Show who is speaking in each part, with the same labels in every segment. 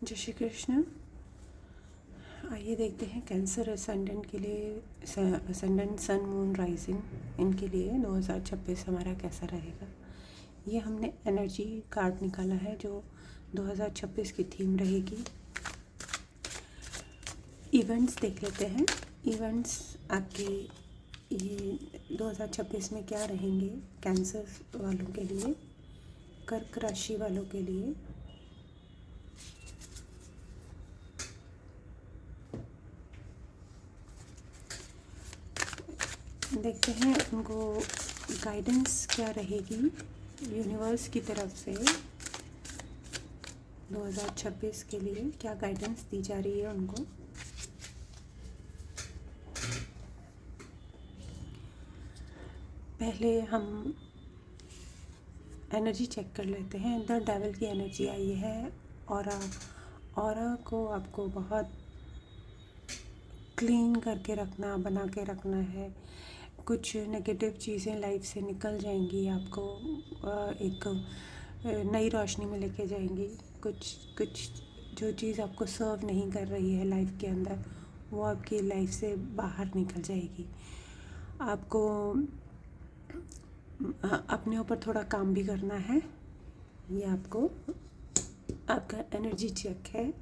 Speaker 1: जय श्री कृष्ण। आइए देखते हैं कैंसर असेंडेंट के लिए, असेंडेंट सन मून राइजिंग इनके लिए 2026 हमारा कैसा रहेगा। ये हमने एनर्जी कार्ड निकाला है जो 2026 की थीम रहेगी। इवेंट्स देख लेते हैं। इवेंट्स आपके ये 2026 में क्या रहेंगे कैंसर वालों के लिए, कर्क राशि वालों के लिए। देखते हैं उनको गाइडेंस क्या रहेगी यूनिवर्स की तरफ से 2026 के लिए, क्या गाइडेंस दी जा रही है उनको। पहले हम एनर्जी चेक कर लेते हैं। द डेविल की एनर्जी आई है। ऑरा को आपको बहुत क्लीन करके रखना, बना के रखना है। कुछ नेगेटिव चीज़ें लाइफ से निकल जाएंगी, आपको एक नई रोशनी में लेके जाएंगी। कुछ जो चीज़ आपको सर्व नहीं कर रही है लाइफ के अंदर, वो आपकी लाइफ से बाहर निकल जाएगी। आपको अपने ऊपर थोड़ा काम भी करना है। ये आपका एनर्जी चेक है।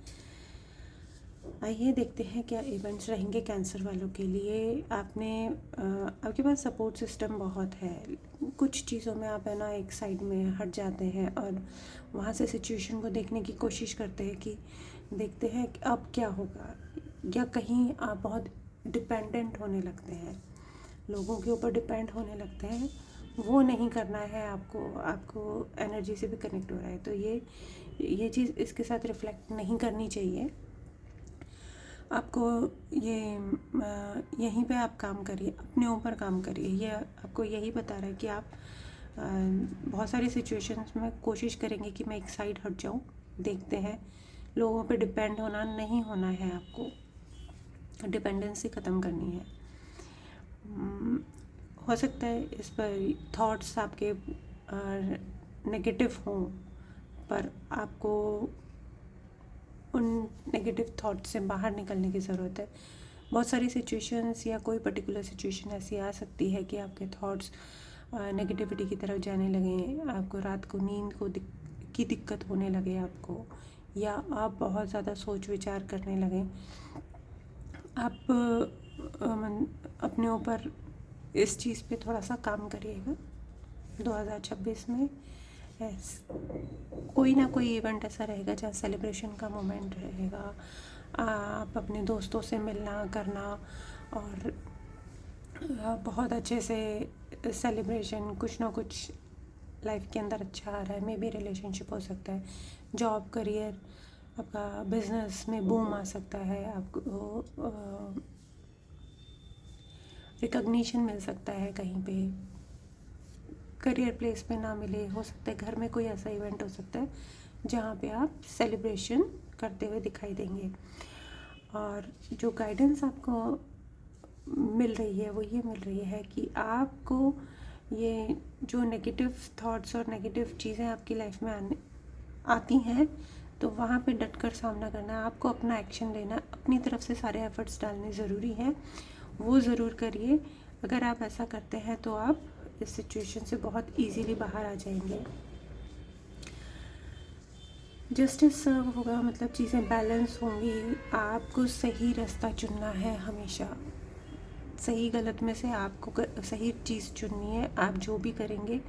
Speaker 1: आइए देखते हैं क्या इवेंट्स रहेंगे कैंसर वालों के लिए। आपके पास सपोर्ट सिस्टम बहुत है। कुछ चीज़ों में आप है ना एक साइड में हट जाते हैं और वहाँ से सिचुएशन को देखने की कोशिश करते हैं कि देखते हैं कि अब क्या होगा, या कहीं आप बहुत डिपेंडेंट होने लगते हैं, लोगों के ऊपर डिपेंड होने लगते हैं। वो नहीं करना है आपको एनर्जी से भी कनेक्ट हो रहा है, तो ये चीज़ इसके साथ रिफ्लेक्ट नहीं करनी चाहिए। आपको यहीं पे आप काम करिए, अपने ऊपर काम करिए। ये आपको यही बता रहा है कि आप बहुत सारी सिचुएशंस में कोशिश करेंगे कि मैं एक साइड हट जाऊं। देखते हैं, लोगों पे डिपेंड नहीं होना है, आपको डिपेंडेंसी ख़त्म करनी है। हो सकता है इस पर थॉट्स आपके नेगेटिव हों, पर आपको उन नेगेटिव थॉट से बाहर निकलने की ज़रूरत है। बहुत सारी सिचुएशंस या कोई पर्टिकुलर सिचुएशन ऐसी आ सकती है कि आपके थॉट्स नेगेटिविटी की तरफ जाने लगे, आपको रात को नींद की दिक्कत होने लगे आपको, या आप बहुत ज़्यादा सोच विचार करने लगे। आप अपने ऊपर इस चीज़ पे थोड़ा सा काम करिएगा 2026 में। कोई ना कोई इवेंट ऐसा रहेगा जहाँ सेलिब्रेशन का मोमेंट रहेगा। आप अपने दोस्तों से मिलना करना और बहुत अच्छे से सेलिब्रेशन, कुछ ना कुछ लाइफ के अंदर अच्छा आ रहा है। मे बी रिलेशनशिप हो सकता है, जॉब, करियर, आपका बिजनेस में बूम आ सकता है, आपको रिकग्निशन मिल सकता है कहीं पे, करियर प्लेस पे ना मिले, हो सकता है घर में कोई ऐसा इवेंट हो सकता है जहाँ पे आप सेलिब्रेशन करते हुए दिखाई देंगे। और जो गाइडेंस आपको मिल रही है वो ये मिल रही है कि आपको ये जो नेगेटिव थॉट्स और नेगेटिव चीज़ें आपकी लाइफ में आती हैं, तो वहाँ पे डटकर सामना करना है। आपको अपना एक्शन लेना, अपनी तरफ से सारे एफर्ट्स डालने ज़रूरी है, वो ज़रूर करिए। अगर आप ऐसा करते हैं तो आप इस सिचुएशन से बहुत इजीली बाहर आ जाएंगे। जस्टिस सर्व होगा, मतलब चीज़ें बैलेंस होंगी। आपको सही रास्ता चुनना है हमेशा। सही गलत में से आपको सही चीज़ चुननी है। आप जो भी करेंगे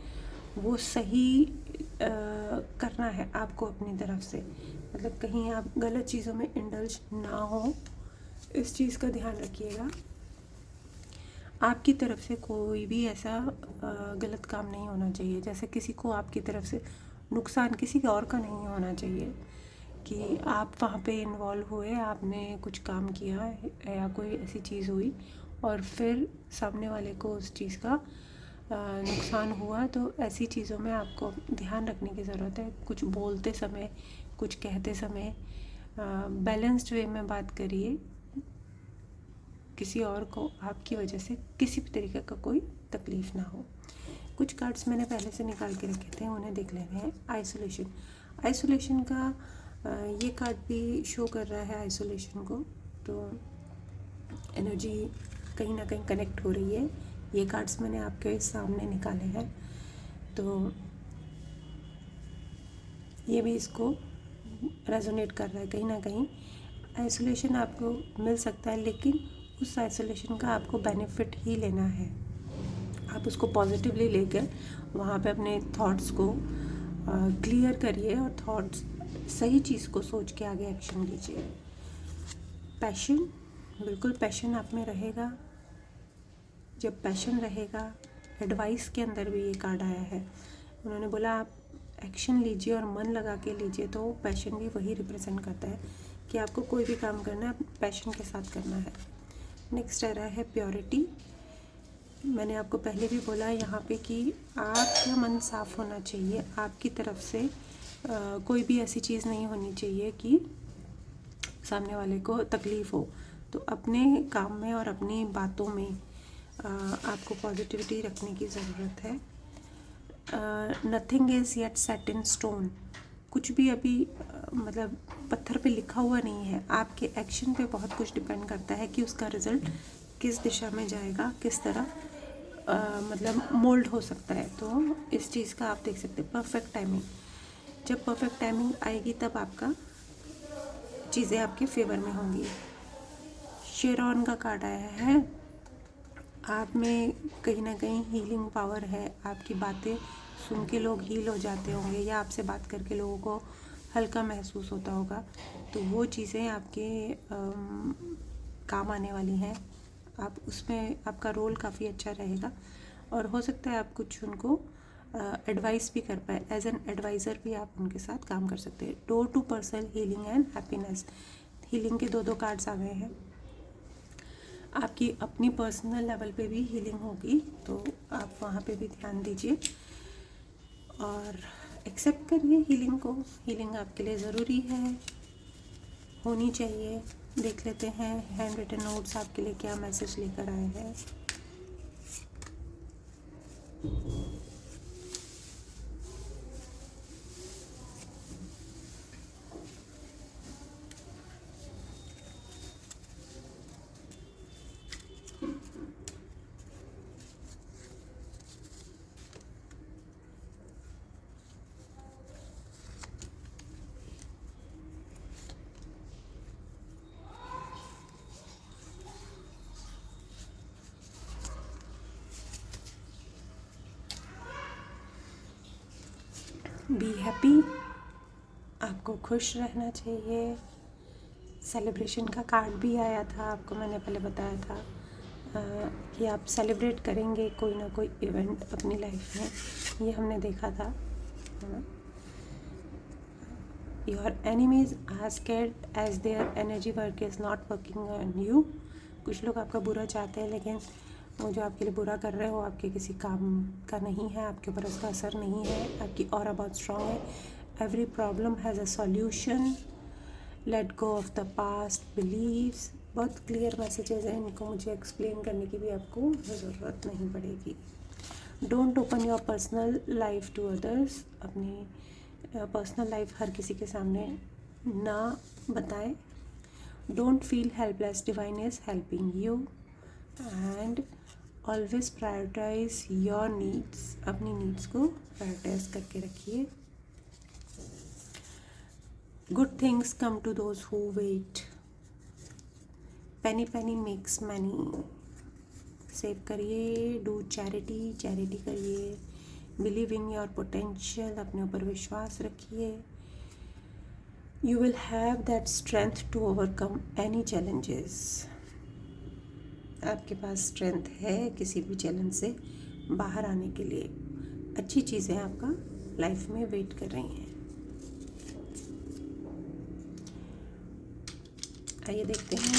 Speaker 1: वो सही करना है आपको अपनी तरफ से, मतलब कहीं आप गलत चीज़ों में इंडल्ज ना हो, इस चीज़ का ध्यान रखिएगा। आपकी तरफ से कोई भी ऐसा गलत काम नहीं होना चाहिए, जैसे किसी को आपकी तरफ से नुकसान किसी और का नहीं होना चाहिए कि आप वहाँ पे इन्वॉल्व हुए, आपने कुछ काम किया या कोई ऐसी चीज़ हुई और फिर सामने वाले को उस चीज़ का नुकसान हुआ। तो ऐसी चीज़ों में आपको ध्यान रखने की ज़रूरत है। कुछ बोलते समय, कुछ कहते समय बैलेंस्ड वे में बात करिए। किसी और को आपकी वजह से किसी भी तरीके का कोई तकलीफ़ ना हो। कुछ कार्ड्स मैंने पहले से निकाल के रखे थे, उन्हें देख लेते हैं। आइसोलेशन का ये कार्ड भी शो कर रहा है आइसोलेशन को, तो एनर्जी कहीं ना कहीं कनेक्ट हो रही है। ये कार्ड्स मैंने आपके सामने निकाले हैं, तो ये भी इसको रेजोनेट कर रहा है। कहीं ना कहीं आइसोलेशन आपको मिल सकता है, लेकिन उस आइसोलेशन का आपको बेनिफिट ही लेना है। आप उसको पॉजिटिवली लेकर वहाँ पे अपने थॉट्स को क्लियर करिए और थॉट्स सही चीज़ को सोच के आगे एक्शन लीजिए। पैशन, बिल्कुल पैशन आप में रहेगा। जब पैशन रहेगा, एडवाइस के अंदर भी ये कार्ड आया है, उन्होंने बोला आप एक्शन लीजिए और मन लगा के लीजिए, तो पैशन भी वही रिप्रेजेंट करता है कि आपको कोई भी काम करना है पैशन के साथ करना है। नेक्स्ट आ रहा है प्योरिटी। मैंने आपको पहले भी बोला यहाँ पे कि आपका मन साफ़ होना चाहिए, आपकी तरफ से कोई भी ऐसी चीज़ नहीं होनी चाहिए कि सामने वाले को तकलीफ़ हो। तो अपने काम में और अपनी बातों में आपको पॉजिटिविटी रखने की ज़रूरत है। Nothing is yet set in stone. कुछ भी अभी मतलब पत्थर पे लिखा हुआ नहीं है। आपके एक्शन पे बहुत कुछ डिपेंड करता है कि उसका रिज़ल्ट किस दिशा में जाएगा, किस तरह मतलब मोल्ड हो सकता है। तो इस चीज़ का आप देख सकते हैं परफेक्ट टाइमिंग। जब परफेक्ट टाइमिंग आएगी तब आपका चीज़ें आपके फेवर में होंगी। शेरॉन का कार्ड आया है। आप में कहीं ना कहीं हीलिंग पावर है। आपकी बातें सुन के लोग हील हो जाते होंगे, या आपसे बात करके लोगों को हल्का महसूस होता होगा। तो वो चीज़ें आपके काम आने वाली हैं। आप उसमें आपका रोल काफ़ी अच्छा रहेगा, और हो सकता है आप कुछ उनको एडवाइस भी कर पाए। एज एन एडवाइज़र भी आप उनके साथ काम कर सकते हैं। Door to personal healing and happiness. Healing के दो कार्ड्स आ गए हैं। आपकी अपनी पर्सनल लेवल पे भी हीलिंग होगी, तो आप वहाँ पे भी ध्यान दीजिए और एक्सेप्ट करिए हीलिंग को। हीलिंग आपके लिए ज़रूरी है, होनी चाहिए। देख लेते हैं हैंड रिटन नोट्स आपके लिए क्या मैसेज लेकर आए हैं। बी हैप्पी, आपको खुश रहना चाहिए। सेलिब्रेशन का कार्ड भी आया था, आपको मैंने पहले बताया था कि आप सेलिब्रेट करेंगे कोई ना कोई इवेंट अपनी लाइफ में, ये हमने देखा था। Your enemies are scared as their energy work is not working on you. कुछ लोग आपका बुरा चाहते हैं, लेकिन वो जो आपके लिए बुरा कर रहे हो आपके किसी काम का नहीं है, आपके ऊपर उसका असर नहीं है। आपकी ऑरा बहुत स्ट्रॉन्ग है। Every problem has a solution. Let go of the past beliefs. बहुत क्लियर मैसेजेस हैं, इनको मुझे एक्सप्लेन करने की भी आपको ज़रूरत नहीं पड़ेगी। Don't open your personal life to others. अपनी पर्सनल लाइफ हर किसी के सामने ना बताएं। Don't feel helpless, divine is helping you. And always prioritise your needs. अपनी नीड्स को प्रायोरिटाइज करके रखिए। Good things come to those who wait. Penny penny makes money. Save करिए। डू चैरिटी, चैरिटी करिए। बिलीव इन योर पोटेंशियल, अपने ऊपर विश्वास रखिए। You will have that strength to overcome any challenges. आपके पास स्ट्रेंथ है किसी भी चैलेंज से बाहर आने के लिए। अच्छी चीज़ें आपका लाइफ में वेट कर रही हैं। आइए देखते हैं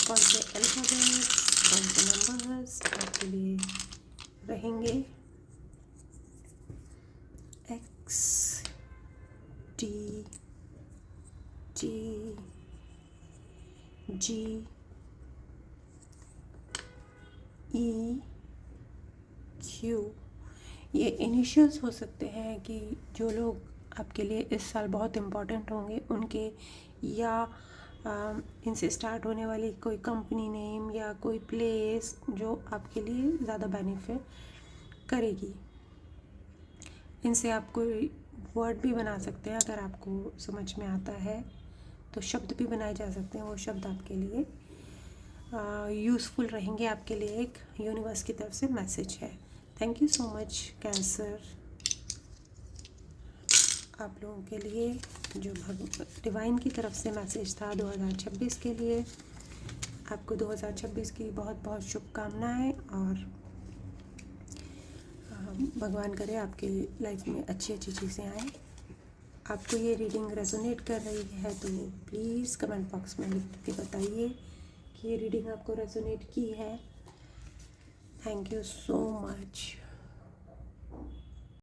Speaker 1: कौन से अल्फ़ाबेट्स, कौन से नंबर्स आपके लिए रहेंगे। एक्स, टी, जी, जी, ई, क्यू। ये इनिशियल्स हो सकते हैं कि जो लोग आपके लिए इस साल बहुत इम्पोर्टेंट होंगे उनके, या इनसे स्टार्ट होने वाली कोई कंपनी नेम या कोई प्लेस जो आपके लिए ज़्यादा बेनिफिट करेगी। इनसे आप कोई वर्ड भी बना सकते हैं, अगर आपको समझ में आता है तो शब्द भी बनाए जा सकते हैं। वो शब्द आपके लिए यूज़फुल रहेंगे, आपके लिए एक यूनिवर्स की तरफ से मैसेज है। Thank you so much cancer, आप लोगों के लिए जो डिवाइन की तरफ से मैसेज था 2026 के लिए। आपको 2026 की बहुत बहुत शुभकामनाएं, और भगवान करे आपके लाइफ में अच्छी अच्छी चीज़ें आएँ। आपको ये रीडिंग रेजोनेट कर रही है तो प्लीज़ कमेंट बॉक्स में लिख के बताइए कि ये रीडिंग आपको रेजोनेट की है। Thank you so much.